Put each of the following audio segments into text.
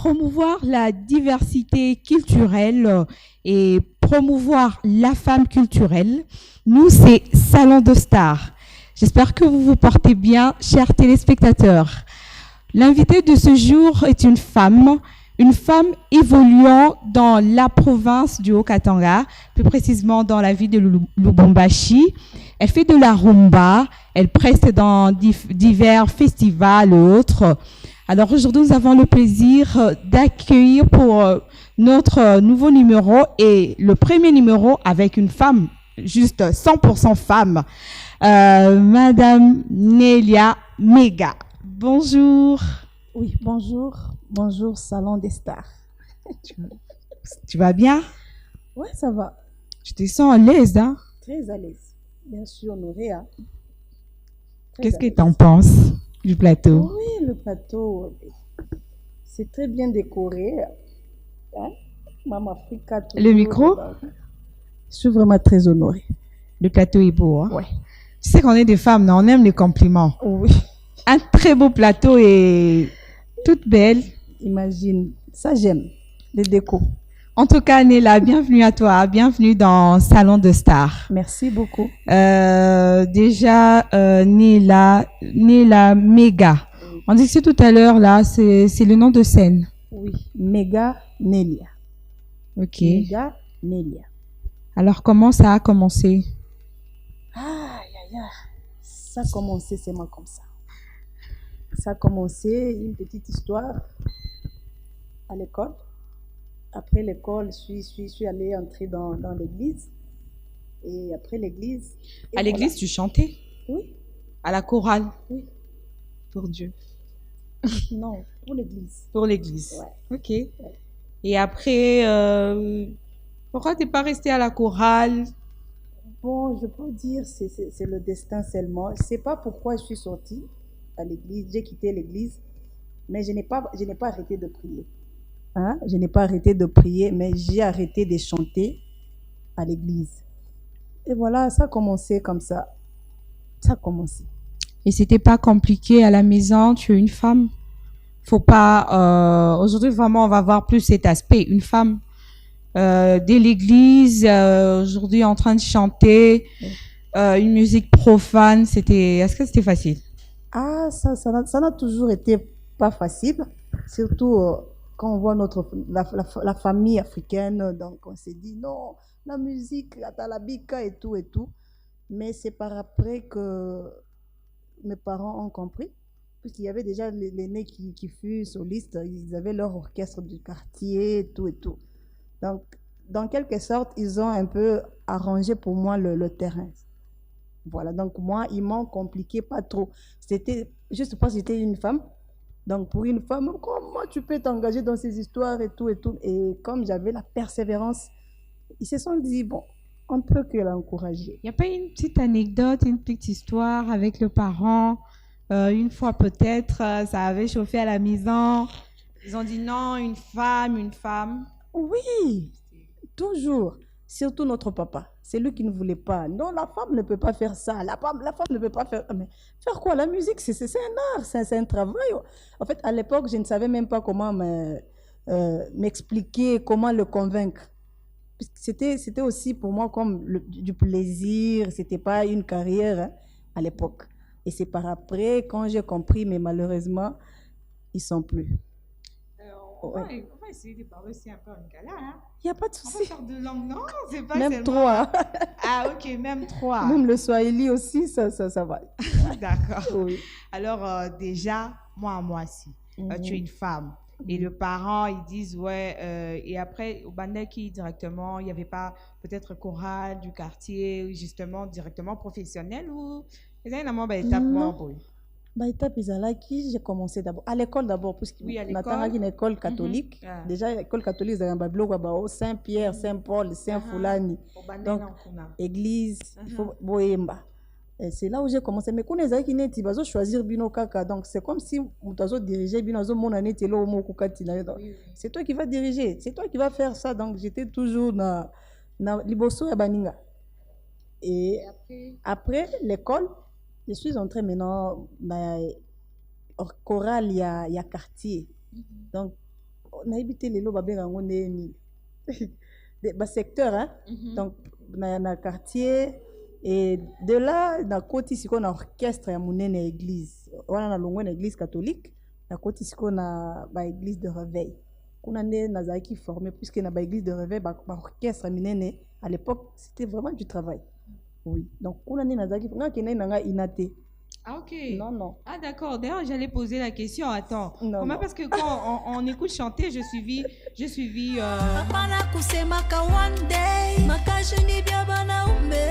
promouvoir la diversité culturelle et promouvoir la femme culturelle. Nous, c'est Salon de Stars. J'espère que vous vous portez bien, chers téléspectateurs. L'invitée de ce jour est une femme évoluant dans la province du Haut-Katanga, plus précisément dans la ville de Lubumbashi. Elle fait de la rumba, elle preste dans divers festivals et autres. Alors aujourd'hui, nous avons le plaisir d'accueillir pour notre nouveau numéro et le premier numéro avec une femme, juste 100% femme, Madame Nélia Méga. Bonjour. Oui, bonjour. Bonjour, Salon des Stars. Tu vas bien? Ouais, ça va. Je te sens à l'aise, hein? Très à l'aise. Bien sûr, honorée. Hein? Qu'est-ce que tu en penses du plateau? Oui, le plateau, c'est très bien décoré. Hein? Maman Africa. Le micro? Je suis vraiment très honorée. Le plateau est beau, hein? Ouais. Tu sais qu'on est des femmes, non? On aime les compliments. Oui. Un très beau plateau et toute belle. Imagine, ça j'aime, les décos. En tout cas, Néla, bienvenue à toi, bienvenue dans Salon de Stars. Merci beaucoup. Déjà, Néla Méga. On dit que tout à l'heure, là, c'est le nom de scène. Oui, Méga Nélia. Ok. Méga Nélia. Alors, comment ça a commencé? Ça a commencé seulement comme ça. Ça a commencé, une petite histoire à l'école. Après l'école, je suis allée entrer dans l'église. Et après l'église... À l'église, voilà. Tu chantais? Oui. À la chorale? Oui. Pour Dieu? Non, pour l'église. Pour l'église? Ouais. Ok. Ouais. Et après, pourquoi tu n'es pas restée à la chorale? Bon, je peux dire c'est le destin seulement. C'est pas pourquoi je suis sortie à l'église, j'ai quitté l'église, mais je n'ai pas arrêté de prier. Hein? Je n'ai pas arrêté de prier, mais j'ai arrêté de chanter à l'église. Et voilà, ça a commencé comme ça. Ça a commencé. Et c'était pas compliqué à la maison, tu es une femme. Faut pas, aujourd'hui vraiment on va voir plus cet aspect, une femme dès l'église, aujourd'hui en train de chanter une musique profane, est-ce que c'était facile? Ah, ça n'a toujours été pas facile, surtout quand on voit la famille africaine, donc on s'est dit non, la musique, la talabika et tout, mais c'est par après que mes parents ont compris, puisqu'il y avait déjà l'aîné qui fut soliste, ils avaient leur orchestre du quartier et tout. Donc, dans quelque sorte, ils ont un peu arrangé pour moi le terrain. Voilà, donc moi, ils m'ont compliqué pas trop. C'était juste parce que j'étais une femme. Donc pour une femme, comment tu peux t'engager dans ces histoires et tout. Et comme j'avais la persévérance, ils se sont dit, bon, on ne peut que l'encourager. Il n'y a pas une petite anecdote, une petite histoire avec le parent? Une fois peut-être, ça avait chauffé à la maison. Ils ont dit non, une femme. Oui, toujours. Surtout notre papa. C'est lui qui ne voulait pas. Non, la femme ne peut pas faire ça. La femme ne peut pas faire... Mais faire quoi? La musique, c'est un art, c'est un travail. En fait, à l'époque, je ne savais même pas comment m'expliquer, comment le convaincre. C'était aussi pour moi comme du plaisir. Ce n'était pas une carrière hein, à l'époque. Et c'est par après, quand j'ai compris, mais malheureusement, ils ne sont plus. On va essayer de parler aussi un peu en gala. Hein? Il n'y a pas de souci. On va faire de langue. Non, c'est pas même seulement... trois. Ah, ok, même trois. Même le swahili aussi, ça va. D'accord. Oui. Alors, déjà, moi, si tu es une femme et le parent, ils disent, ouais, et après, au Bandaki, directement, il n'y avait pas peut-être chorale du quartier, justement, directement professionnel ou... Non. Étape Izalaki, j'ai commencé d'abord à l'école parce que une école catholique. Déjà l'école catholique c'est un Saint-Pierre, Saint-Paul, Saint-Foulani. Donc église, il faut boyemba. Et c'est là où j'ai commencé mais quand les qui n'étaient pas choisir bino kaka donc c'est comme si on t'a dirigé bino zo mon année telo au mokukati na c'est toi qui vas diriger, c'est toi qui vas faire ça donc j'étais toujours na liboso ya baninga. Et après l'école je suis entrée maintenant dans chorale, il y a quartier. Donc, na habité les lots babé rango ni ba secteur hein. Donc na quartier et de là na côté siko na orchestre ya munene église wana na longo na église catholique na côté siko na ba église de réveil kuna ne nazaki formé puisque na ba église de réveil ba orchestre minene à l'époque c'était vraiment du travail. Oui, donc kuna ne nazaki nga kena nanga inate. Ah ok. Non. Ah d'accord. D'ailleurs, j'allais poser la question. Attends. Non, comment non. Parce que quand on écoute chanter, je suivi. Hapana kusemaka one day makashi ni bya banaume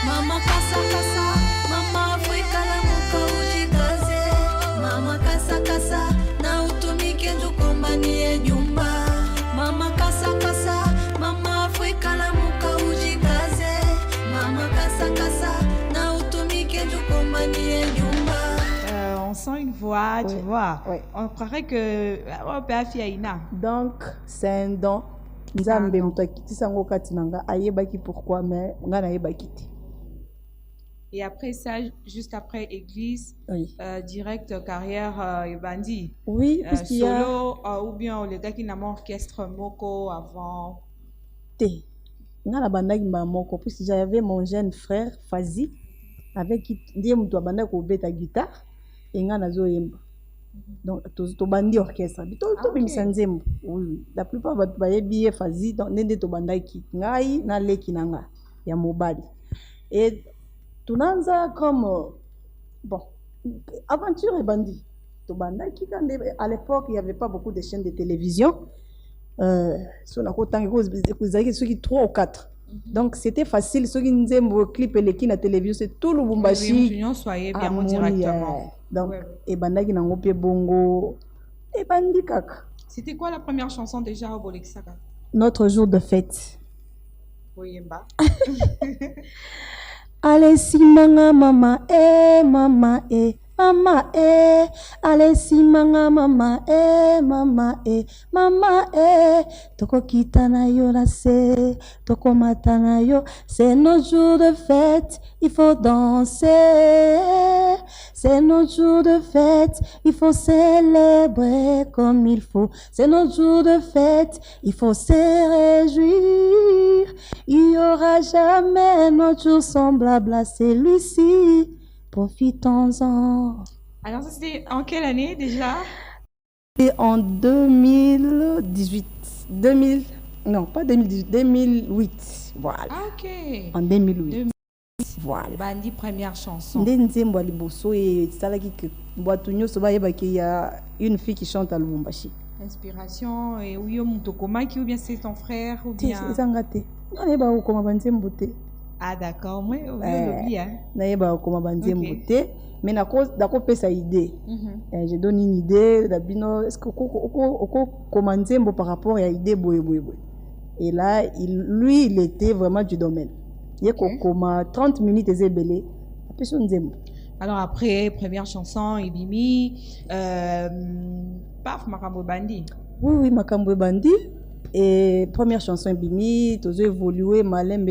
mama kasa kasa mama Afrika la muka ujikaze mama kasa kasa na utumike njukombanie nyumba mama kasa kasa mama Afrika la muka ujikaze mama kasa kasa na utumike njukombanie nyumba. On sent une voix, tu vois. Oui. On croirait que on peut affier Ina. Donc c'est un don. Nzambe muto akitisa ngo kati nanga ayebaki pourquoi mais nga na yebaki te. Et après ça, juste après église, Oui. direct carrière bandi. Oui, puisqu'il y a solo ou bien le gars qui n'a pas orchestre moko avant. T. Nga na bandaki moko puisque j'avais mon jeune frère Fazi avec qui ndiye muto abanda ko beta guitare et nga nazo yemba. Donc to bandi orchestre. To bimisa nzembo. Oui, la plupart ba yebi Fazi donc ndende to bandaki ngai na leki nanga ya mobali. Et tunanza comme bon aventure et bandit to bandaki quand à l'époque il y avait pas beaucoup de chaînes de télévision sur la côte ceux qui 3 ou 4 donc c'était facile ceux qui nzembo clip et les na télévision c'est tout Lubumbashi soyez bien directement donc et bandaki nango pe bongo et bandi kaka. C'était quoi la première chanson déjà au Bolexaka? Notre jour de fête. Oyemba. Allez si manga mama mama mama allez si manga mama mama mama toko kitana yo la se toko matana yo c'est nos jours de fête il faut danser c'est nos jours de fête il faut célébrer comme il faut c'est nos jours de fête il faut se réjouir il y aura jamais notre jour semblable à celui-ci. Profitons-en. Alors ça c'était en quelle année déjà? Et en 2018. Non, pas 2018, 2008. Voilà. Ah ok. En 2008. Voilà. Bandi première chanson. Ndenzembo liboso et salaki que boatunyo soba yeba qu'il y a une fille qui chante à Lubumbashi. Inspiration et Ouyo Mutokomaki ou bien c'est ton frère ou bien C'est Zangate. On est ba ko banzembo te. Ah d'accord, moi l'oublie hein. Naïba comme banzembo te. Mais d'accord pesa idée. Je donne une idée d'abino est-ce que commencer par rapport à idée boy. Et là lui il était vraiment du domaine. Il y a comme 30 minutes et belé. Alors après première chanson Ibimi paf Makambo Bandi. Oui Makambo Bandi et première chanson Ibimi tous évolué malembe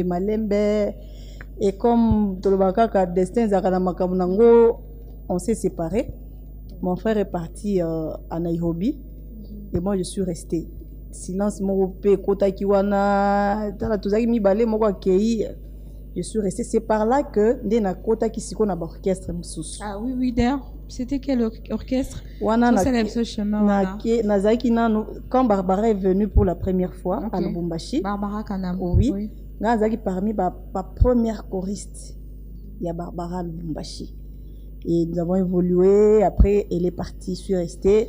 et comme Tolobaka destin zakana Makambo nango on s'est séparés. Mon frère est parti à Nairobi et moi je suis restée. Silence mon pe kota kiwana tala tuzaki mi balé moko akei. Je suis restée. C'est par là que Ndena Kota qui s'y a orchestre msous. Ah oui d'ailleurs. C'était quel orchestre? Wana quand Barbara est venue pour la première fois à Lubumbashi. Barbara Kanam. Oui. Nazaki parmi ma première choriste. Il y a Barbara Lubumbashi. Et nous avons évolué. Après, elle est partie. Je suis restée.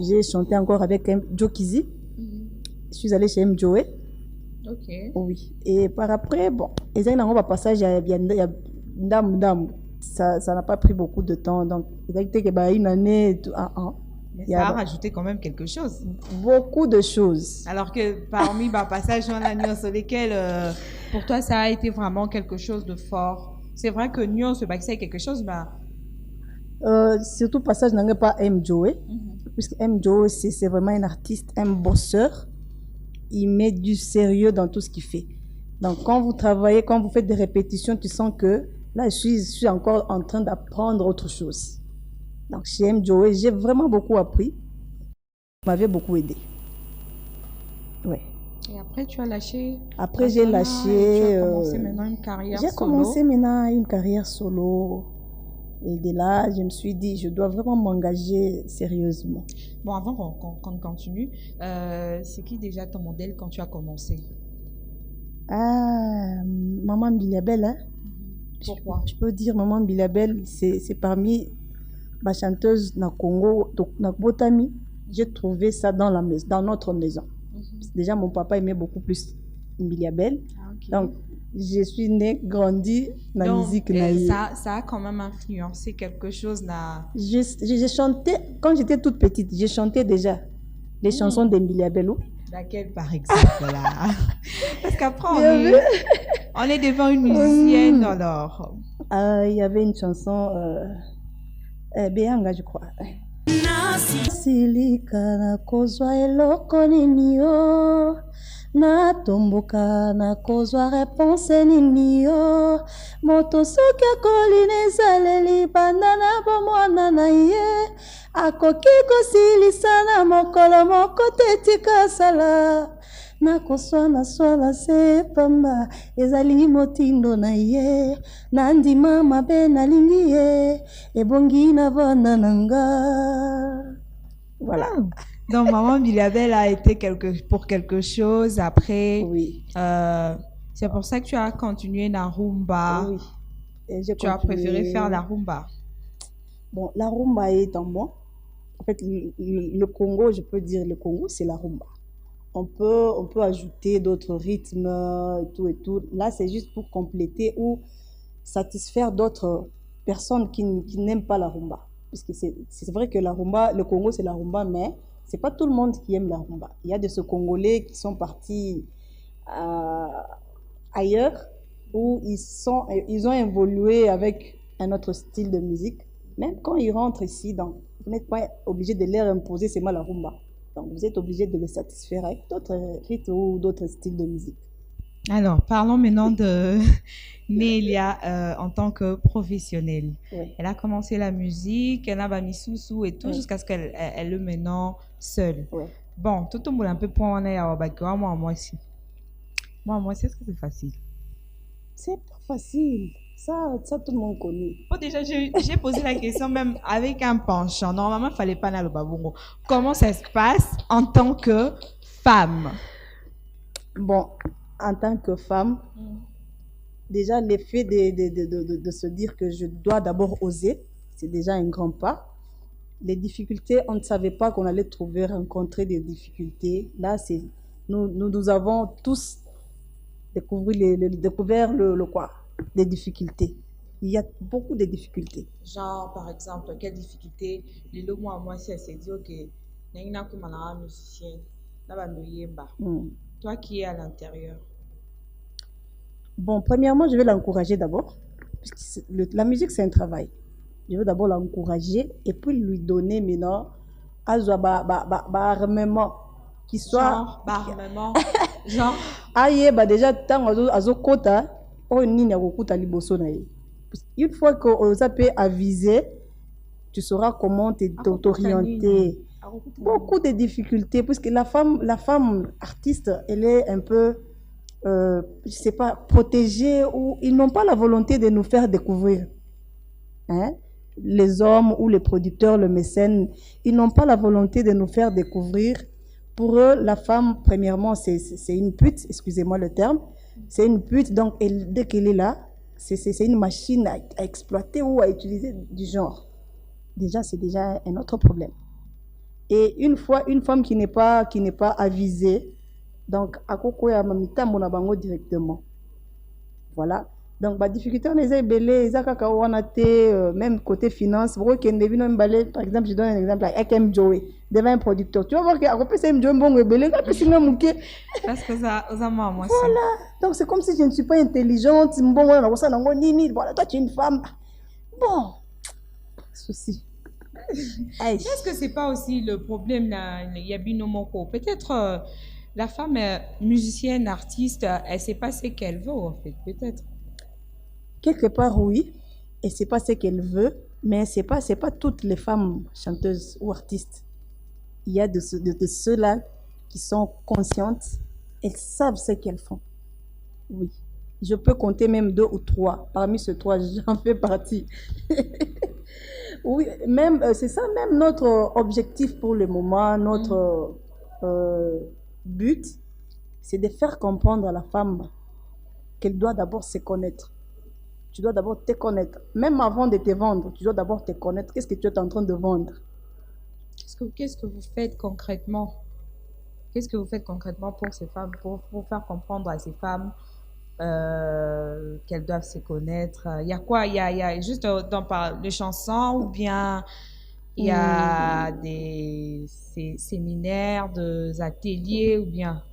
J'ai chanté encore avec Joe Kizi. Je suis allée chez Joe. Ok. Oui. Et par après, bon, et ça, on va passage à Ndam. Ça n'a pas pris beaucoup de temps. Donc, une année, mais ça a rajouté quand même quelque chose. Beaucoup de choses. Alors que parmi les passages dans la nuit sur lesquels, pour toi, ça a été vraiment quelque chose de fort. C'est vrai que Nyon se c'est quelque chose, surtout passage n'a pas M. Joe. Puisque M. Joe, c'est vraiment un artiste, un bosseur. Il met du sérieux dans tout ce qu'il fait. Donc, quand vous travaillez, quand vous faites des répétitions, tu sens que là, je suis encore en train d'apprendre autre chose. Donc chez M. Joey, j'ai vraiment beaucoup appris. Ça m'avait beaucoup aidé. Ouais. Et après, tu as lâché. Après, j'ai lâché. Tu as commencé maintenant une carrière J'ai solo. commencé maintenant une carrière solo. Et de là, je me suis dit, je dois vraiment m'engager sérieusement. Bon, avant qu'on continue, c'est qui déjà ton modèle quand tu as commencé? Ah, Maman Bilabel, hein? Pourquoi? Je peux dire Maman Bilabel, c'est parmi ma chanteuse na Congo, donc na Botami. J'ai trouvé ça dans la maison, dans notre maison. Déjà, mon papa aimait beaucoup plus Bilabel. Ah, ok. Donc, je suis née, grandie dans la musique. Ça a quand même influencé quelque chose. J'ai chanté, quand j'étais toute petite, j'ai chanté déjà les chansons d'Embilia-Bello. Laquelle, par exemple, là? Parce qu'après, on est devant une musicienne, alors. Il y avait une chanson, Béanga, je crois. Silika na kozwa eloko nini yo, natomboka na kozwa réponse nini yo, moto soki akoli na ezaleli banda na bomwana na ye, akoki kosilisa na mokolo moko te tika asala, nakoswana swala se pamba ezali motindo na ye, nandima mabe nalingi ye, ebongi na bana nanga. Voilà. Donc, Maman Bilabel a été pour quelque chose. Après, Oui. C'est pour ça que tu as continué la rumba. Oui. Et j'ai Tu as continué. préféré faire la rumba. Bon, la rumba est en moi. En fait, le Congo, je peux dire le Congo, c'est la rumba. On peut ajouter d'autres rythmes et tout et tout. Là, c'est juste pour compléter ou satisfaire d'autres personnes qui n'aiment pas la rumba. Parce que c'est vrai que la rumba, le Congo, c'est la rumba, mais c'est pas tout le monde qui aime la rumba. Il y a de ces Congolais qui sont partis ailleurs où ils ont évolué avec un autre style de musique. Même quand ils rentrent ici, donc, vous n'êtes pas obligé de leur imposer seulement la rumba. Donc, vous êtes obligé de les satisfaire avec d'autres rythmes ou d'autres styles de musique. Alors, parlons maintenant de Nélia en tant que professionnelle. Oui. Elle a commencé la musique, elle a mis sous et tout, Oui. jusqu'à ce qu'elle le maintenant seule. Oui. Bon, tout le monde un peu point on est à moi aussi. Moi, est-ce que c'est facile? C'est pas facile. Ça, tout le monde connaît. Bon, déjà, j'ai posé la question même avec un penchant. Normalement, il ne fallait pas aller au babongo. Comment ça se passe en tant que femme? Bon, en tant que femme, déjà l'effet de se dire que je dois d'abord oser, c'est déjà un grand pas. Les difficultés, on ne savait pas qu'on allait rencontrer des difficultés. Là, nous avons tous découvert les difficultés. Il y a beaucoup de difficultés. Genre, par exemple, quelle difficulté? Moi, si elle s'est dit, ok, n'a pas de musicienne, toi qui es à l'intérieur. Bon, premièrement, je vais l'encourager d'abord. La musique, c'est un travail. Je veux d'abord l'encourager et puis lui donner maintenant armement qui soit. Genre, armement. Genre. Déjà, tant azokota, une fois qu'on peut aviser, tu sauras comment t'orienter. Beaucoup de difficultés, puisque la femme artiste, elle est un peu, je sais pas, protégée, ou ils n'ont pas la volonté de nous faire découvrir. Hein? Les hommes ou les producteurs, le mécène, ils n'ont pas la volonté de nous faire découvrir. Pour eux, la femme, premièrement, c'est une pute, excusez-moi le terme, c'est une pute, donc dès qu'elle est là, c'est une machine à exploiter ou à utiliser du genre. Déjà, c'est déjà un autre problème. Et une femme qui n'est pas avisée, donc à quoi ya mamita mona bango directement. Voilà. Donc la difficulté on est belé, kaka wana te même côté finance, par exemple, je donne un exemple avec M Joey, devant un producteur. Tu vas voir que à côté M Joey bongo belé, parce que ça moi. Voilà. Donc c'est comme si je ne suis pas intelligente, voilà, toi tu es une femme. Bon. Souci. Est-ce que c'est pas aussi le problème Yabinomoko? Peut-être la femme musicienne, artiste, elle sait pas ce qu'elle veut en fait, peut-être. Quelque part oui, elle sait pas ce qu'elle veut, Mais c'est pas toutes les femmes chanteuses ou artistes. Il y a de ceux-là qui sont conscientes, elles savent ce qu'elles font. Oui. Je peux compter même 2 ou 3. Parmi ces 3, j'en fais partie. Oui, même, c'est ça même notre objectif pour le moment, notre but, c'est de faire comprendre à la femme qu'elle doit d'abord se connaître. Tu dois d'abord te connaître. Même avant de te vendre, tu dois d'abord te connaître. Qu'est-ce que tu es en train de vendre? Qu'est-ce que vous faites concrètement? Qu'est-ce que vous faites concrètement pour ces femmes, pour faire comprendre à ces femmes qu'elles doivent se connaître? Il y a quoi? Il y a juste les chansons ou bien il y a des séminaires, des ateliers ou bien?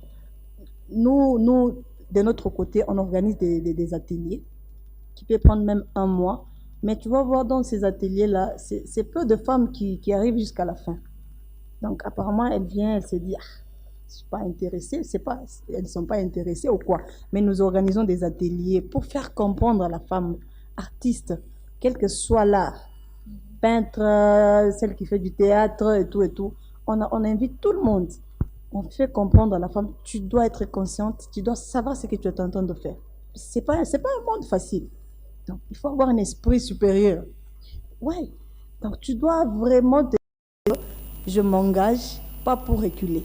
Nous, de notre côté, on organise des ateliers qui peuvent prendre même 1 mois. Mais tu vas voir dans ces ateliers-là, c'est peu de femmes qui arrivent jusqu'à la fin. Donc apparemment, elle vient, elle se dit, ah, je ne suis pas intéressée, elles ne sont pas intéressées ou quoi. Mais nous organisons des ateliers pour faire comprendre à la femme artiste, quel que soit l'art, peintre, celle qui fait du théâtre et tout. On invite tout le monde. On fait comprendre à la femme, tu dois être consciente, tu dois savoir ce que tu es en train de faire. C'est pas un monde facile. Donc, il faut avoir un esprit supérieur. Ouais. Donc, tu dois vraiment te dire, je m'engage pas pour reculer,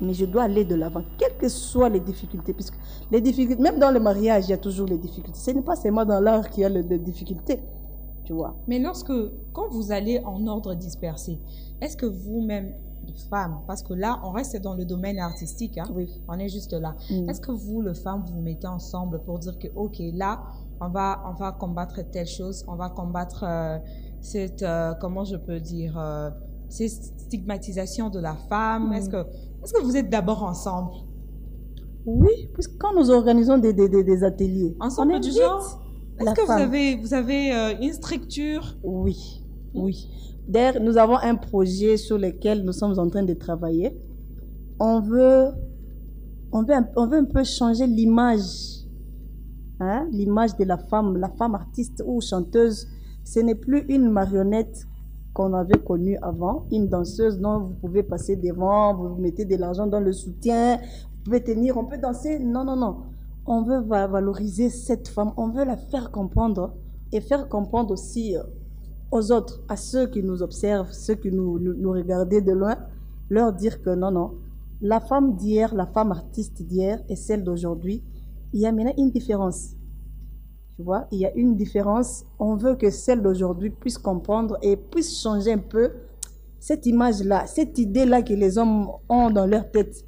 mais je dois aller de l'avant, quelles que soient les difficultés. Puisque les difficultés, même dans le mariage, il y a toujours les difficultés. Ce n'est pas seulement dans l'art qu'il y a les difficultés, tu vois. Mais quand vous allez en ordre dispersé, est-ce que vous-même, les femmes, parce que là, on reste dans le domaine artistique, hein, Oui. on est juste là. Est-ce que vous, les femmes, vous mettez ensemble pour dire que, OK, là, on va combattre telle chose, on va combattre comment je peux dire, cette stigmatisation de la femme. Est-ce que vous êtes d'abord ensemble? Oui, puisque quand nous organisons des ateliers, Ensemble on du invite genre? Est-ce la que femme. vous avez une structure? Oui, oui. D'ailleurs, nous avons un projet sur lequel nous sommes en train de travailler. On veut un peu changer l'image, hein, l'image de la femme artiste ou chanteuse. Ce n'est plus une marionnette qu'on avait connue avant, une danseuse dont vous pouvez passer devant, vous mettez de l'argent dans le soutien, vous pouvez tenir, on peut danser. Non, non, non. On veut valoriser cette femme, on veut la faire comprendre et faire comprendre aussi aux autres, à ceux qui nous observent, ceux qui nous regardaient de loin, leur dire que non, non, la femme d'hier, la femme artiste d'hier et celle d'aujourd'hui, il y a maintenant une différence. Tu vois, il y a une différence. On veut que celle d'aujourd'hui puisse comprendre et puisse changer un peu cette image-là, cette idée-là que les hommes ont dans leur tête.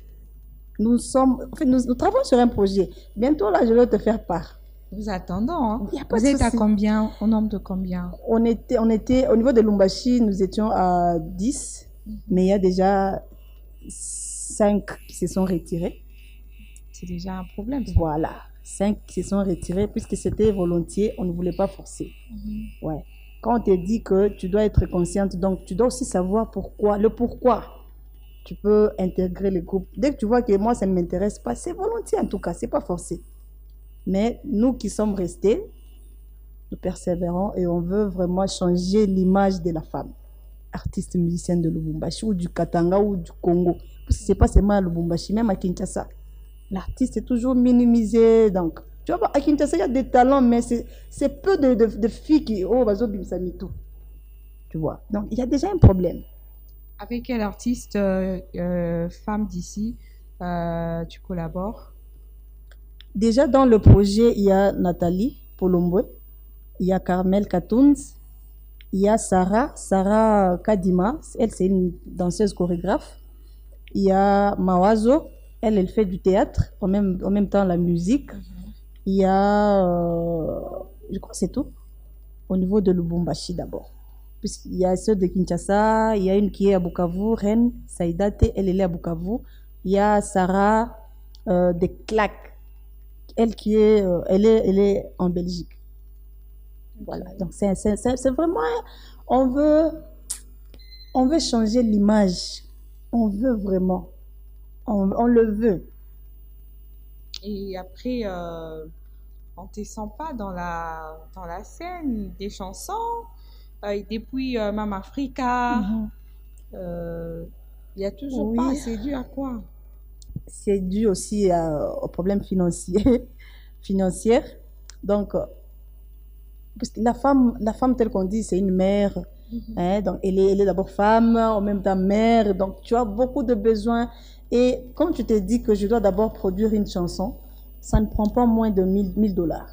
Nous travaillons sur un projet. Bientôt, là, je vais te faire part. Vous attendons, hein? Il y a pas Vous de êtes à souci. combien? Au nombre de combien? On était, au niveau de Lumbashi, nous étions à 10, mais il y a déjà 5 qui se sont retirés. C'est déjà un problème, ça. Voilà, 5 qui se sont retirés puisque c'était volontiers, on ne voulait pas forcer. Ouais. Quand on te dit que tu dois être consciente, donc tu dois aussi savoir le pourquoi tu peux intégrer le groupe. Dès que tu vois que moi, ça ne m'intéresse pas, c'est volontiers en tout cas, c'est pas forcé. Mais nous qui sommes restés, nous persévérons et on veut vraiment changer l'image de la femme, artiste musicienne de Lubumbashi ou du Katanga ou du Congo. Parce que c'est pas seulement à Lubumbashi, même à Kinshasa. L'artiste est toujours minimisé. Donc, tu vois, à Kinshasa, il y a des talents, mais c'est peu de filles qui, oh, vas-y, bimsamitou. Tu vois. Donc, il y a déjà un problème. Avec quel artiste femme d'ici tu collabores? Déjà, dans le projet, il y a Nathalie Polombwe, il y a Carmel Katounz, il y a Sarah Kadima, elle c'est une danseuse chorégraphe. Il y a Mawazo, elle fait du théâtre, en même temps la musique. Il y a, je crois que c'est tout, au niveau de Lubumbashi d'abord. Il y a ceux de Kinshasa, il y a une qui est à Bukavu, Reine Saïdate, elle est à Bukavu. Il y a Sarah de Clac, elle est en Belgique. Voilà, donc c'est vraiment, on veut changer l'image, on veut vraiment, on le veut. Et après, on ne te sent pas dans la scène des chansons, depuis Mama Africa, Mhm. il y a toujours Oui. pas. C'est dû à quoi? C'est dû aussi aux problèmes financiers, financières. Donc, parce que la femme telle qu'on dit, c'est une mère. Hein, donc, elle est d'abord femme, en même temps mère. Donc, tu as beaucoup de besoins. Et comme tu t'es dit que je dois d'abord produire une chanson, ça ne prend pas moins de 1000 dollars.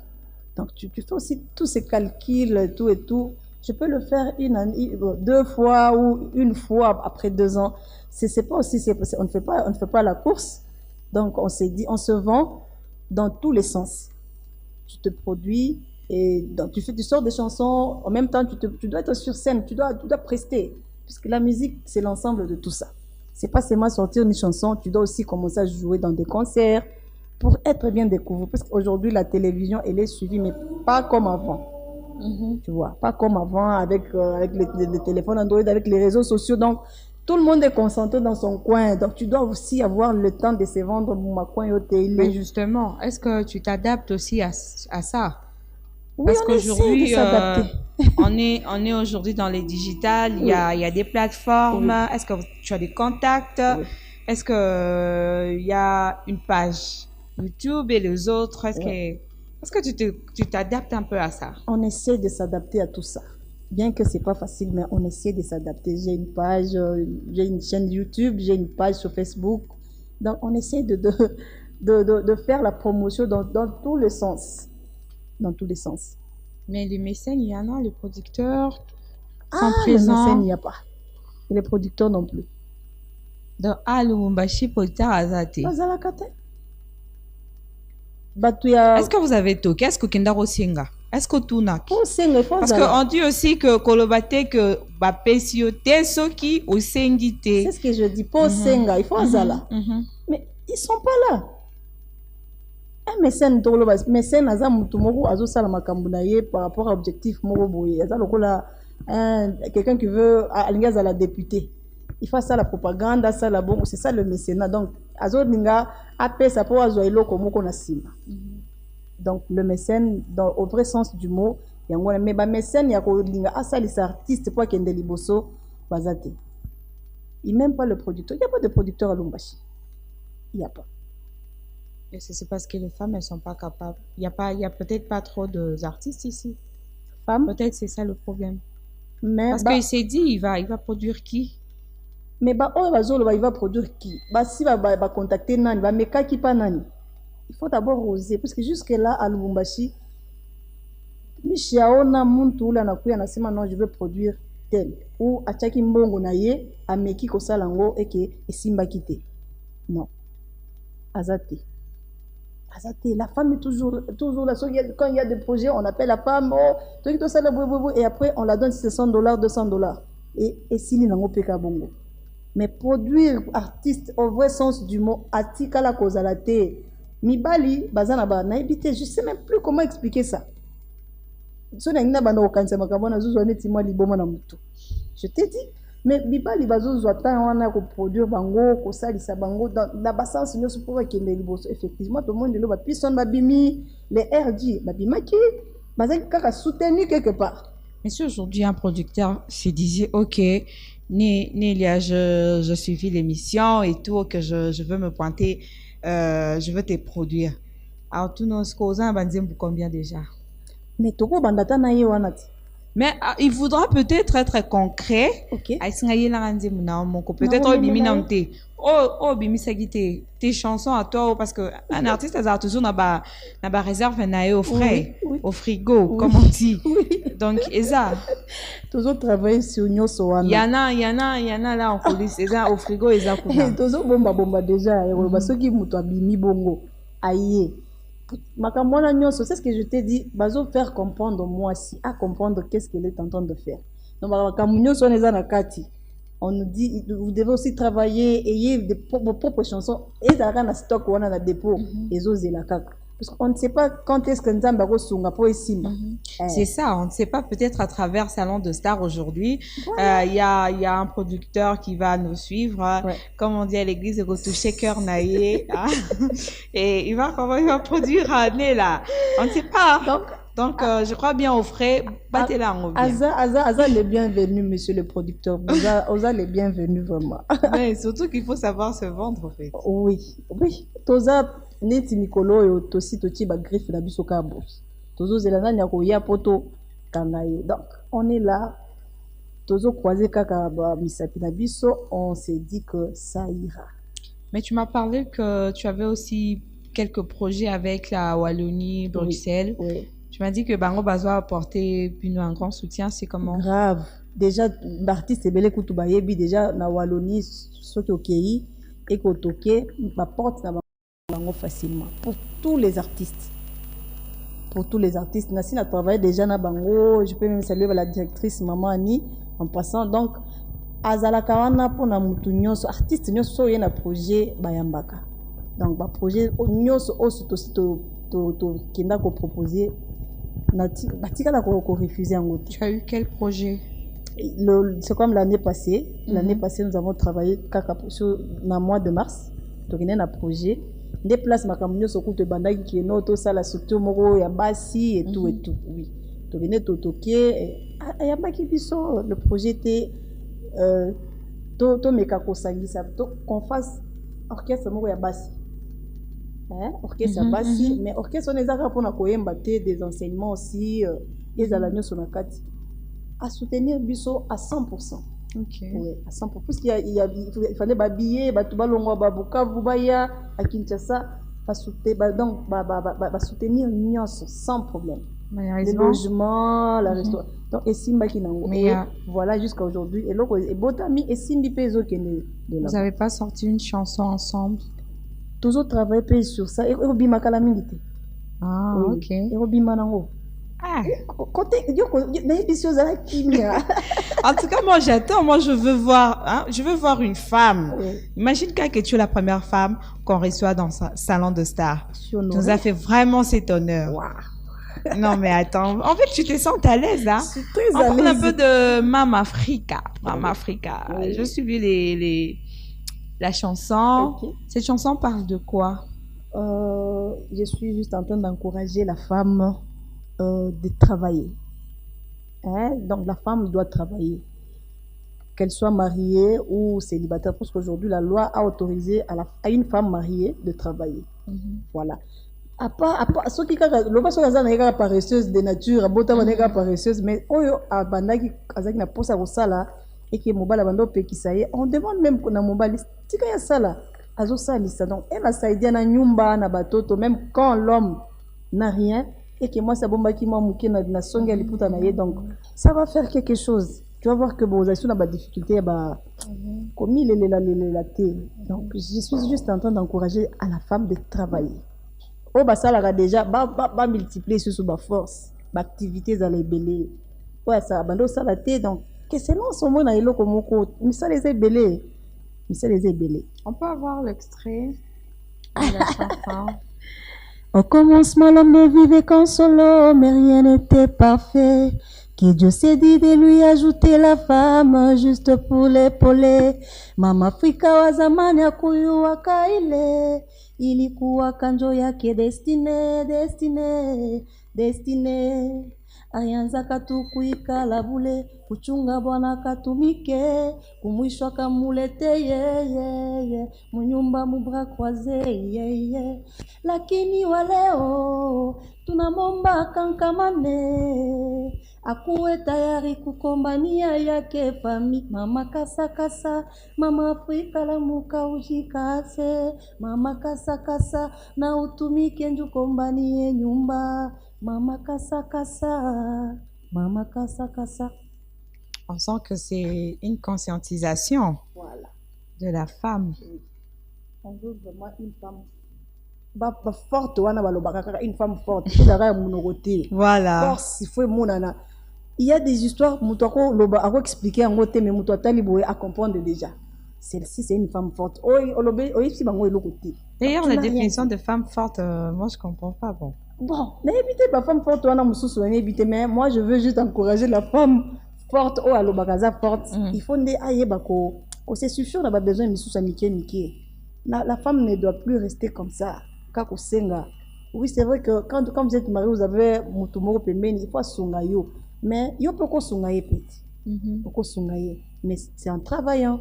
Donc, tu fais aussi tous ces calculs, tout et tout. Je peux le faire une année, 2 fois ou une fois après 2 ans. C'est pas aussi, on ne fait pas la course. Donc, on s'est dit, on se vend dans tous les sens. Tu te produis et donc, tu sors des chansons. En même temps, tu dois être sur scène, tu dois prester. Puisque la musique, c'est l'ensemble de tout ça. C'est pas seulement sortir une chanson, tu dois aussi commencer à jouer dans des concerts pour être bien découvert. Parce qu'aujourd'hui, la télévision, elle est suivie, mais pas comme avant. Tu vois, pas comme avant avec les téléphones Android, avec les réseaux sociaux. Donc, tout le monde est concentré dans son coin. Donc, tu dois aussi avoir le temps de se vendre ma coin au Mais télé. justement, est-ce que tu t'adaptes aussi à ça? Oui, Parce on essaie de qu'aujourd'hui, s'adapter. on est aujourd'hui dans les digitales, il y a des plateformes. Oui. Est-ce que tu as des contacts? Oui. Est-ce que il y a une page YouTube et les autres? Est-ce que tu t'adaptes un peu à ça? On essaie de s'adapter à tout ça. Bien que c'est pas facile, mais on essaie de s'adapter. J'ai une page, j'ai une chaîne YouTube, j'ai une page sur Facebook. Donc, on essaie de faire la promotion dans tous les sens. Dans tous les sens. Mais les mécènes, il y en a, les producteurs sont Ah, le mécène, présents. il n'y a pas. Et les producteurs non plus. Dans Lubumbashi, producteur Azate. Bazalaka te. Batu ya Est-ce que vous avez toqué? Est-ce que Kendaro Singa? Est-ce que tout n'a? osenga ifo Parce azala. qu'on dit aussi que Kolobate, que Bapesiote, soki au Sengite. C'est ce que je dis. Po senga, il faut azala. Mais ils sont pas là. Un mécène tolo bas mécène aza mutu moko azosala makambo na ye par rapport à objectif moko boye. Aza lokola quelqu'un qui veut alinga azala député. Il faut ça la propagande, ça la bon, c'est ça le mécénat. Donc azo linga apesa po azwa eloko moko na sima. Donc le mécène au vrai sens du mot, yango mais ba mécène ya ko linga asalisa artiste pour kende liboso bazate. Il même pas le producteur. Il n'y a pas de producteur à Lubumbashi. Il n'y a pas. Et c'est parce que les femmes, elles sont pas capables. Il y a peut-être pas trop d'artistes ici. Femme, Peut-être c'est ça le problème. mais Parce qu'il s'est dit, il va produire qui? mais oh bazolo il va produire qui? Si va contacter nani, va meka qui pas nani. Il faut d'abord oser parce que jusque là à Lubumbashi, mishaona muntu ula nakuya nasema non je veux produire tel ou achaki mbongo na ye ameki kosala ngo eke esimba kite. Non. Azate. Azate, la femme est toujours là. Quand il y a des projets, on appelle la femme, oh, et après on la donne $100, $200. Et s'il n'a pas bongo. Mais produire artiste au vrai sens du mot, atika la causalité, mibali, bazana ba na évité, je sais même plus comment expliquer ça. Je t'ai dit, mais mibali bazo zwata wana ko produire bango ko salisa bango dans la bassance nyoso pour que les liboso effectivement tout le monde le ba pison babimi les RG babimaki bazaki kaka soutenu quelque part. Mais si aujourd'hui un producteur se disait, ok, Nélia, je suivis l'émission et tout, que je veux me pointer, je veux te produire. Alors tous nos cousins, combien déjà? Mais toko bandata na ye wana ti. Mais il faudra peut-être être concret. OK. Peut-être tes chansons à toi parce que un artiste a toujours na réserve au frais, Oui. au frigo, Oui. comme on dit. Oui. Donc ça, Toujours travailler sur nyoso wana. il y en a là en coulisses, au frigo et ça. Toujours bomba déjà et ba soki muto abimi bongo aye. Makamona nyonso, c'est ce que je t'ai dit, bazo faire comprendre moi si à comprendre qu'est-ce qu'elle est en train de faire. Donc makamunyo so neza na kati. On nous dit vous devez aussi travailler ayez vos propres chansons et ça na stock wana na dépôt ezozela kaka. Parce qu'on ne sait pas quand est-ce que Nzamba go sunga po esimba. C'est ça, on ne sait pas, peut-être à travers Salon de Stars aujourd'hui, il y a un producteur qui va nous suivre, comme on dit à l'église, il va toucher cœur naïe, et il va produire un nez là, on ne sait pas. Donc, Donc, je crois bien au frais, battez-la en bien. Aza les bienvenus, monsieur le producteur. Oza les bienvenus, vraiment. Mais surtout qu'il faut savoir se vendre, en fait. Oui. Toza, neti Nicolo et Tosi Toti, griffe la bisoka bourse. Tozo zelana nyakoya poto kangaye. Donc, on est là. Tozo croisé kaka misapi na biso, on s'est dit que ça ira. Mais tu m'as parlé que tu avais aussi quelques projets avec la Wallonie, Bruxelles. Oui. Tu m'as dit que Bango Bazo a apporté un grand soutien. C'est comment? Grave. Déjà, l'artiste est belé Koutubayebi, déjà, na Wallonie, ce qui est ok, et qu'au toqué, ma porte na Bango facilement. Pour tous les artistes. Nassine a travaillé déjà na Bango. Je peux même saluer la directrice Maman Annie en passant. Donc, Azala Kawana pour na mutu nyonso artiste nyonso y na projet bayambaka. Donc ba projet nyonso aussi to kenda ko proposer batika la ko refuser en gros. Tu as eu quel projet? C'est comme l'année passée. L'année passée nous avons travaillé sur na mois de mars. Donc il y a un projet des places makambo nyonso ko te bandaki qui no to sala surtout moko ya basi et tout et tout. Oui. Donc il y a totoké ayambaki biso le projet était qu'on fasse orchestre moko ya basi. Orchestre ya basi, mais orchestre on ezaka pona koyemba te des enseignements aussi ezala nyonso na kati. À soutenir biso à 100%. OK. Oui, à 100%. Parce il fallait babiller, batuba longwa babukavu baya à Kinshasa, donc soutenir nyonso sans problème. Les logements, la restauration. Donc, et Simba qui n'a pas. Voilà, jusqu'à aujourd'hui. Et l'autre, et Botami et Simbi Pezo qui est de là. Vous n'avez pas sorti une chanson ensemble? Toujours travaillé sur ça. Et Robima Kalamingite. Ah, ok. Et Robima Nango. Ah. Côté, En tout cas, moi, j'attends. Moi, je veux voir, hein, je veux voir une femme. Oui. Imagine quand que tu es la première femme qu'on reçoit dans un salon de star. Tu nous as fait vraiment cet honneur. Wow. Non, mais attends. En fait, tu te sens à l'aise, hein? Je suis très à l'aise. On parle un peu de Mama Africa. Mama Africa. Oui. Je suivi la chanson. Okay. Cette chanson parle de quoi? Je suis juste en train d'encourager la femme de travailler. Hein? Donc, la femme doit travailler. Qu'elle soit mariée ou célibataire. Parce qu'aujourd'hui, la loi a autorisé à une femme mariée de travailler. Voilà. À part ceux qui sont paresseuse de nature, paresseuse, mais à bandaki azaki na posa rosala et que mobile bando pe kisaye, on demande même qu'on a mobile tika ya sala azo salisa. Donc elle a saïdia na nyumba na batoto même quand l'homme n'a rien et que moi ça bomba qui m'a mouké na songa liputa na ye, donc ça va faire quelque chose. Tu vas voir que bon, on a des difficultés comme il est la thé. Donc je suis juste en train d'encourager à la femme de travailler. Oh bah ça là déjà ba multiplier sur ma force, activités dans les belés. Ouais ça bando ça la tête, donc que c'est non son mot na ilo comme ko mais ça les belés. On peut avoir l'extrait de la chanson. Au commencement l'homme ne vivait qu'en solo, mais rien n'était parfait. Que Dieu s'est dit de lui ajouter la femme juste pour l'épauler. Mama Afrika wa zamani akuyua kaile. Ilikuwa kanjo yake destine. Alianza katu kuikala bule, kuchunga bwana katumike, kumwisho kamulete yeye, munyumba mubra kwaze lakini waleo tunamomba kankamane, akuwe tayari kukombania yake fami. Mama kasa, mama Afrika la muka ujikase, mama kasa, na utumike njukombanie nyumba. Mama kasa. On sent que c'est une conscientisation de la femme. On veut vraiment une femme forte, une femme forte. Voilà. Force, il faut monana. Il y a des histoires, Moutako Loba a expliqué en côté, mais Moutouata Liboé a comprendre déjà. Celle-ci, c'est une femme forte. D'ailleurs, la définition de femme forte, moi, je ne comprends pas. Bon, n'évitez pas femme forte, mais moi, je veux juste encourager la femme forte, forte. Il faut c'est suffisant, on a besoin de la femme ne doit plus rester comme ça. Oui, c'est vrai que quand vous êtes marié, vous avez Mutumoro Pembeni, il faut Sungayo. Mais il y a beaucoup Sungaye petit. Mhm. Beaucoup Sungaye. Mais c'est en travaillant.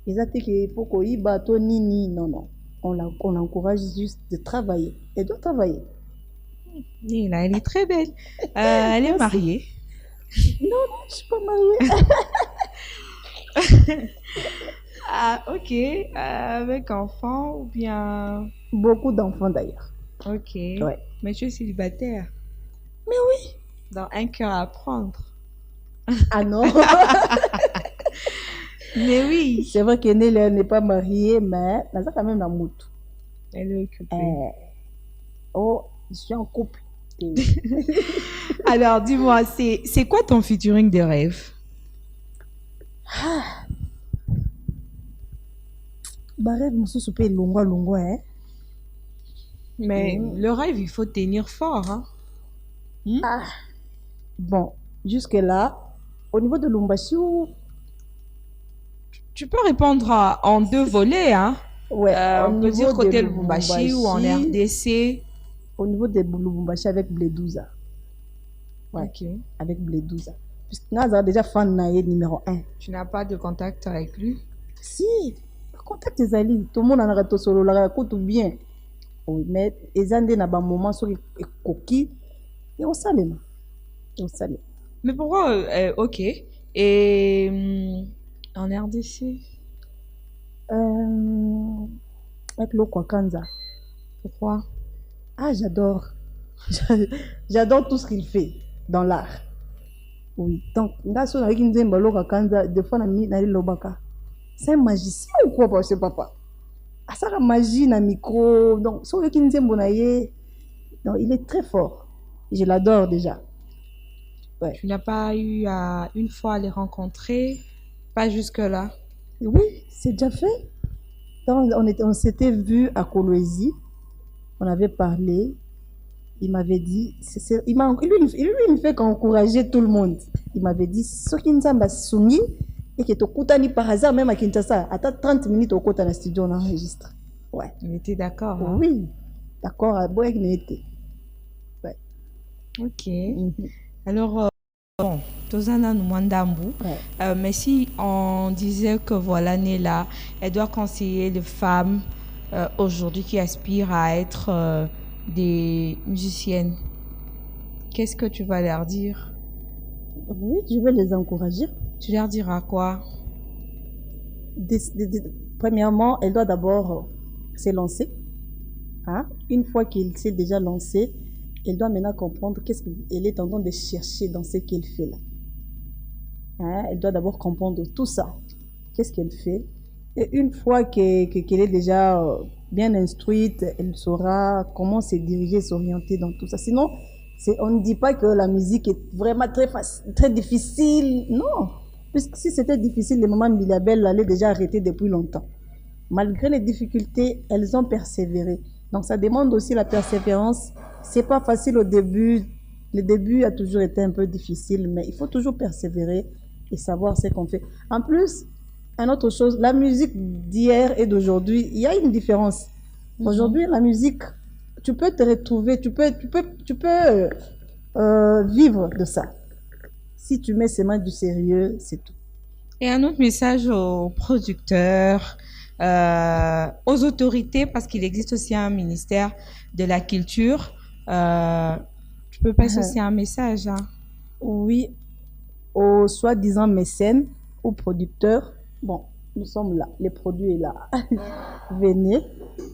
Ils ont dit qu'il faut qu'on y bateau ni. Non, non. On l'encourage juste de travailler. Elle doit travailler. Nila, elle est très belle. Elle est Merci. mariée. Non, non, je ne suis pas mariée. Ah, ok. Avec enfant ou bien... Beaucoup d'enfants d'ailleurs. Ok. Ouais. Mais tu es célibataire. Mais oui. Dans un cœur à prendre. Ah non. Mais oui. C'est vrai qu'elle n'est pas mariée, mais elle a quand même la moto. Elle est occupée. Oh, je suis en couple. Et Alors, dis-moi, c'est quoi ton featuring de rêve? bah, rêve, monsieur, se paye longo, hein. Mais le rêve, il faut tenir fort, hein? Bon, jusque-là, au niveau de Lumbashi, Tu peux répondre en deux volets, hein? ouais, On peut dire niveau de côté Lubumbashi ou en RDC. au niveau de Lubumbashi avec Bledouza. Ouais, Ok. avec Bledouza. Puisque nous avons déjà fan naïe numéro 1. Tu n'as pas de contact avec lui? Si, contact les alliés, tout le monde en a raté solo, la raconte bien. Oui, mais ils ont des moments sur les coquilles et on salue. Et on salue. Mais pourquoi? Ok. Et en RDC? Avec le Kwakanza. Pourquoi? Ah, j'adore. J'adore tout ce qu'il fait dans l'art. Oui, donc, avec une Kwakanza, des fois, c'est un magicien ou quoi, parce que papa? Ah, ça, la magie, la micro. Donc, avec une donc, il est très fort. Je l'adore déjà. Ouais. Tu n'as pas eu à une fois à les rencontrer? Pas jusque-là. Oui, c'est déjà fait. Donc, on s'était vu à Kolwezi. On avait parlé. Il m'avait dit, lui, il me fait encourager tout le monde. Il m'avait dit, ce qui nous a soumis, et que tu par hasard, même à Kinshasa, à 30 minutes au côté dans le studio, on enregistre. Ouais. Il était d'accord, hein? Oui, d'accord, à Boek n'était. Ouais. Ok. Mhm. Alors, bon, Tozana Nwandambu, Ouais. mais si on disait que voilà, Nela, elle doit conseiller les femmes aujourd'hui qui aspirent à être des musiciennes, qu'est-ce que tu vas leur dire? Oui, je vais les encourager. Tu leur diras quoi? Premièrement, elle doit d'abord se lancer. Hein? Une fois qu'elle s'est déjà lancée, elle doit maintenant comprendre qu'est-ce qu'elle est en train de chercher dans ce qu'elle fait là. Hein? Elle doit d'abord comprendre tout ça. Qu'est-ce qu'elle fait? Et une fois qu'elle est déjà bien instruite, elle saura comment se diriger, s'orienter dans tout ça. Sinon, on ne dit pas que la musique est vraiment très facile, très difficile. Non. Puisque si c'était difficile, les mamans Bilabel l'allaient déjà arrêter depuis longtemps. Malgré les difficultés, elles ont persévéré. Donc ça demande aussi la persévérance. C'est pas facile au début. Le début a toujours été un peu difficile, mais il faut toujours persévérer et savoir ce qu'on fait. En plus, une autre chose, la musique d'hier et d'aujourd'hui, il y a une différence. Aujourd'hui, la musique, tu peux te retrouver, tu peux vivre de ça. Si tu mets seulement du sérieux, c'est tout. Et un autre message aux producteurs, aux autorités, parce qu'il existe aussi un ministère de la culture. Tu peux passer aussi un message, hein? Oui, aux soi-disant mécènes, aux producteurs. Bon, nous sommes là, les produits sont là. Venez,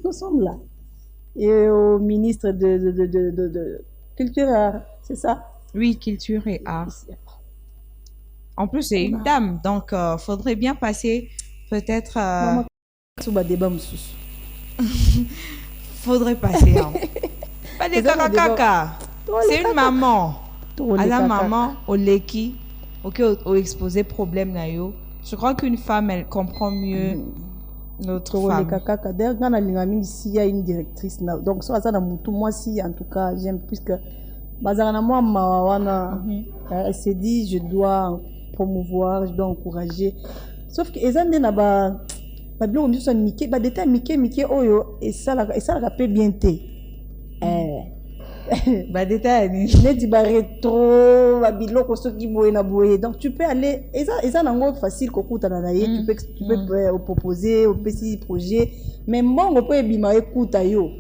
nous sommes là. Et au ministre de Culture et Art, c'est ça? Oui, culture et art. En plus, c'est une dame, donc faudrait bien passer peut-être... faudrait passer. Hein. Pas des caca. C'est une maman. À la maman, au leki, au exposé problème na yo. Je crois qu'une femme, elle comprend mieux notre femme. D'ailleurs, ici, il y a une directrice. Donc, ça, moi, si, en tout cas, j'aime puisque elle s'est dit, je dois promouvoir, je dois encourager. Sauf que les gens n'a pas bien Mickey, Mickey, Oyo, et ça la rappelle bien. Bah, détail. neti ba rétro ba biloko soki boye na boye. Donc tu peux aller eza nango facile kokutana na ye, tu peux proposer opesi projet, mais mbongo po ebima ekuta yo.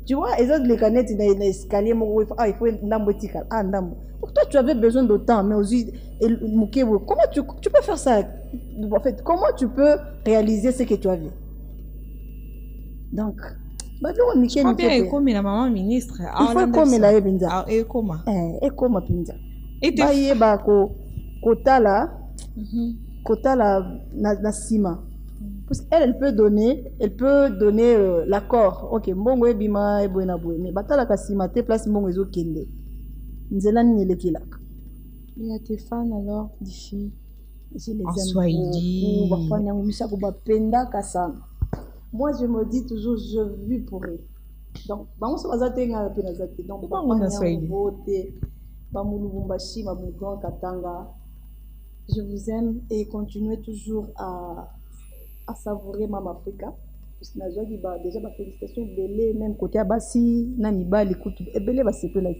Tu vois, eza les canettes na escalier moko il faut ndambo etika ndambo. Pour toi tu avais besoin de temps, mais aussi comment tu peux faire ça? En fait, comment tu peux réaliser ce que tu avais? Donc je crois bien ekomi la maman ministre. Il faut ekomi la ebinza. Ah, ekoma. Ekoma pinza. Et ba yeba kotala na sima. Parce qu'elle peut donner l'accord. OK, mbongo ebima eboina boye. Mais batala ka sima te place mbongo ezo kende. Nzela nini lekilaka. Il y a tes fans alors d'ici. Je les en aime Swahili. beaucoup. Ba fans yango misako ba penda kasana. Moi, je me dis toujours, je vis pour eux. Donc, on se base à tenir la zate. Donc, on a Swahili. Katanga. Je vous aime et continuez toujours à savourer Mama Africa. Parce que déjà, ma félicitation, belé, même côté Abassi, Naniba, l'écoute, et belé, c'est peu là.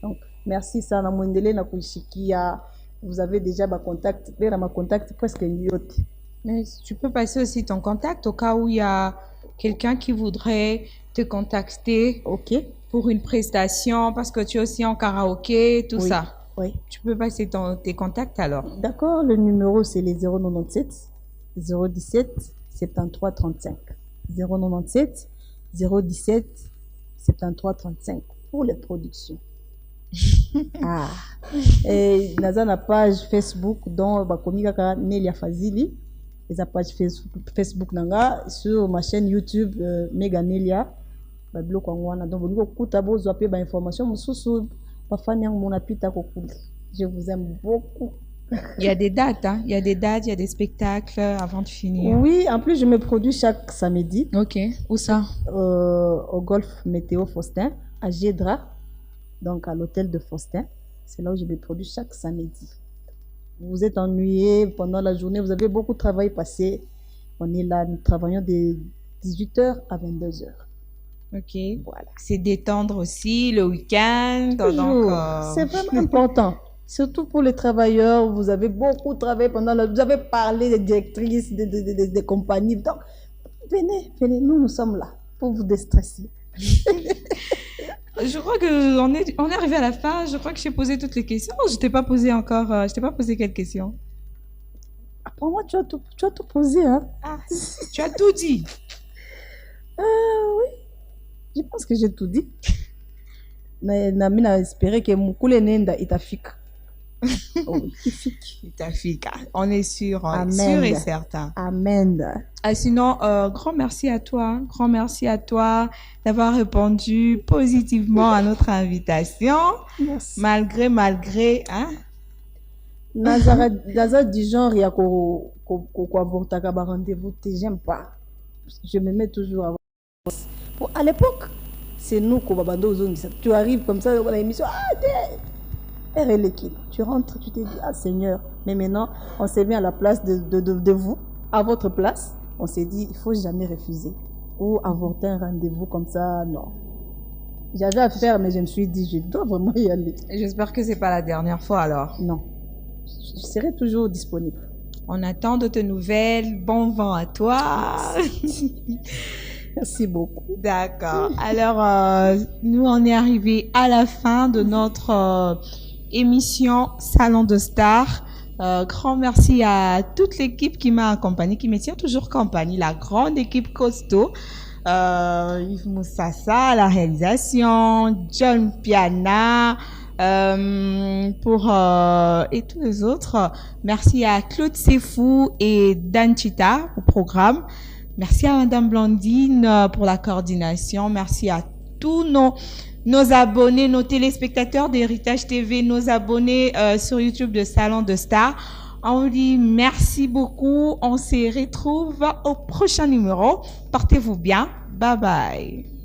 Donc, merci, ça, na Mwendele, na Kuishikia. Vous avez déjà ma contact, presque une yote. Mais tu peux passer aussi ton contact au cas où il y a quelqu'un qui voudrait te contacter pour une prestation, parce que tu es aussi en karaoké, tout ça. Oui. Tu peux passer tes contacts alors. D'accord, le numéro c'est les 097 017 73 35. 097 017 73 35 pour les productions. Et naza na page Facebook dont bakomika Nelia Fazili. La page Facebook nanga sur ma chaîne YouTube Mega Nelia bablo kwangwana. Donc vous kuta bo zo ba information mususu ba fani yang mona pita kokuli. Je vous aime beaucoup. Il y a des dates, hein? Il y a des dates, il y a des spectacles avant de finir. Oui, en plus je me produis chaque samedi. OK. Où ça? Au Golf Météo Faustin à Gédra. Donc à l'hôtel de Faustin. C'est là où je me produis chaque samedi. Vous êtes ennuyé pendant la journée, vous avez beaucoup de travail passé. On est là, nous travaillons de 18h à 22h. OK. Voilà. C'est détendre aussi le week-end. Donc, c'est vraiment important. Surtout pour les travailleurs, vous avez beaucoup travaillé pendant vous avez parlé des directrices, des compagnies. Donc, venez, nous sommes là pour vous déstresser. Je crois qu'on est arrivé à la fin. Je crois que j'ai posé toutes les questions. Je t'ai pas posé encore. Je t'ai pas posé quelques questions. Pour moi, tu as tout posé, hein. Ah, tu as tout dit. Oui. Je pense que j'ai tout dit. Mais Namina a espéré que Mukule Nenda itafika. Itafika. On est sûr, sûr et certain. Amen. Sinon, grand merci à toi. Grand merci à toi d'avoir répondu positivement à notre invitation. Merci. Malgré, hein? Naza du genre, il y a quoi rendez-vous, j'aime pas. Je me mets toujours à à l'époque, c'est nous qui tu arrives comme ça dans l'émission, tu rentres, tu te dis, ah Seigneur, mais maintenant, on s'est mis à la place de vous, à votre place, on s'est dit, il faut jamais refuser, ou avorter un rendez-vous comme ça, non. J'avais à faire, mais je me suis dit, je dois vraiment y aller. J'espère que c'est pas la dernière fois alors. Non, je serai toujours disponible. On attend de tes nouvelles, bon vent à toi. Merci beaucoup. D'accord. Alors, nous, on est arrivé à la fin de notre émission Salon de Stars. Grand merci à toute l'équipe qui m'a accompagnée, qui me tient toujours compagnie, la grande équipe costaud. Yves Moussassa à la réalisation, John Piana, et tous les autres. Merci à Claude Sefou et Dan Chita au programme. Merci à Madame Blandine pour la coordination. Merci à tous nos abonnés, nos téléspectateurs d'Héritage TV, nos abonnés sur YouTube de Salon de Stars. On vous dit merci beaucoup. On se retrouve au prochain numéro. Portez-vous bien. Bye bye.